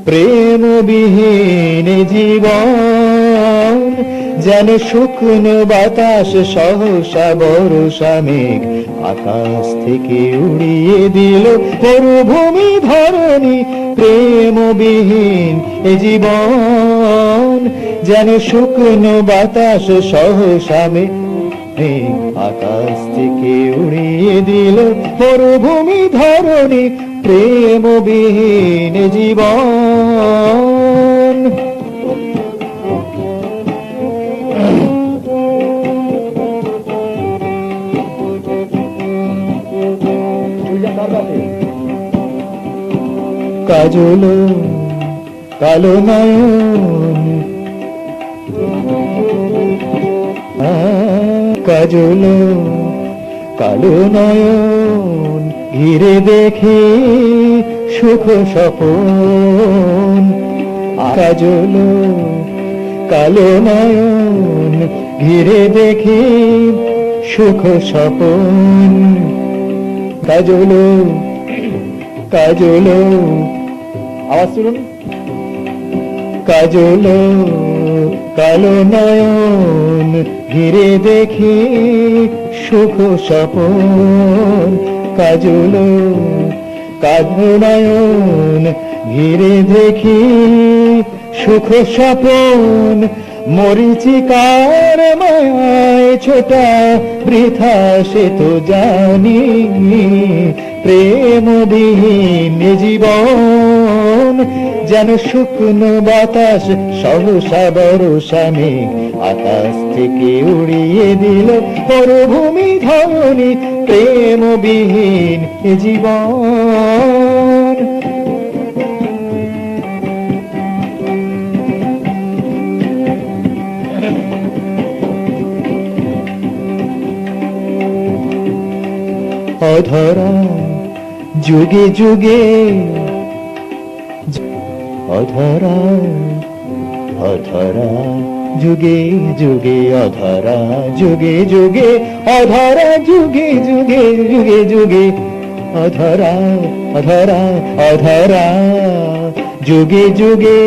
প্রেমবিহীন জীবন যেন শুকনো বাতাস, সহসা বর্ষা মেঘ আকাশ থেকে উড়িয়ে দিল মরুভূমি ধরণী। প্রেমবিহীন জীবন যেন শুকনো বাতাস, সহসা মেঘ আকাশ থেকে উড়িয়ে দিল মরুভূমি ধরণী। প্রেমবিহীন জীবন। কাজল কালো নয়ন, কাজল কালো নয়ন ঘিরে দেখি সুখ স্বপন। কাজল কালো নয়ন ঘিরে দেখি সুখ স্বপন। কাজল কাজল, আওয়াজ শুনুন। কাজল কালো নয়ন ঘিরে দেখি সুখ স্বপন। কাজল কালো নয়ন ঘিরে দেখি সুখ স্বপন। মরিচিকার মায়ায় ছোটা বৃথা সে তো জানি। প্রেমবিহীন জীবন যেন শুকনো বাতাস, সহসা বর্ষা মেঘ আকাশ থেকে উড়িয়ে দিল মরুভূমি ধরণী। প্রেমবিহীন জীবন। অধরা যুগে যুগে, অধরা অধরা যুগে যুগে, অধরা যুগে যুগে, অধরা যুগে যুগে যুগে যুগে, অধরা অধরা অধরা যুগে যুগে,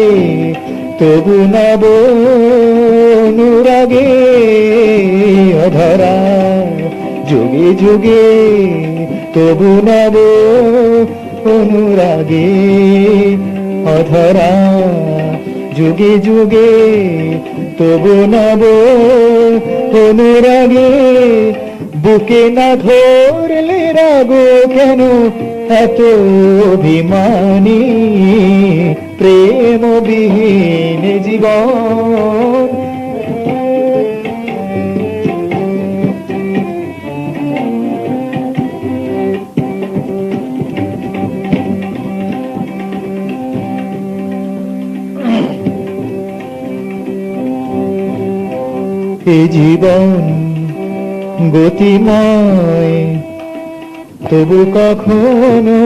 তবু নব অনুরাগে। অধরা যুগে যুগে, তবু নব অনুরাগে। অধরা যুগে যুগে, তবু নব অনুরাগে। বুকে না ধরলে রাগো কেন এত অভিমানী। প্রেমবিহীন জীবন। এ জীবন গতিময়, তবু কখনো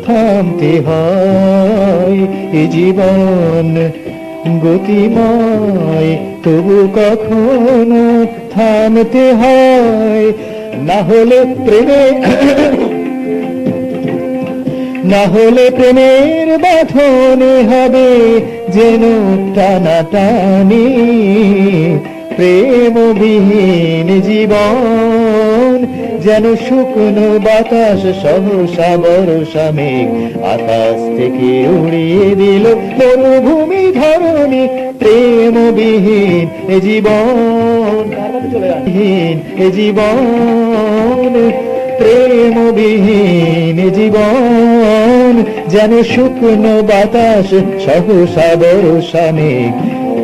থামতে হয়। এ জীবন গতিময়, তবু কখনো থামতে হয়। না হলে প্রেমে না হলে প্রেমের বাঁধনে হবে যেন টানাটানি। প্রেমবিহীন জীবন যেন শুকনো বাতাস, সহসা বর্ষা মেঘ আকাশ থেকে উড়িয়ে দিল মরুভূমি ধরণী। প্রেমবিহীন জীবন, জীবন। প্রেমবিহীন জীবন যেন শুকনো বাতাস, সহসা বর্ষা মেঘ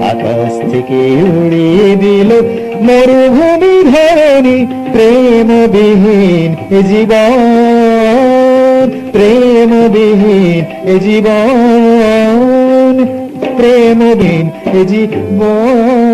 আকাশ থেকে উড়িয়ে দিল মরুভূমি ধরণী। প্রেমবিহীন জীবন, প্রেমবিহীন জীবন, প্রেমবিহীন জীবন।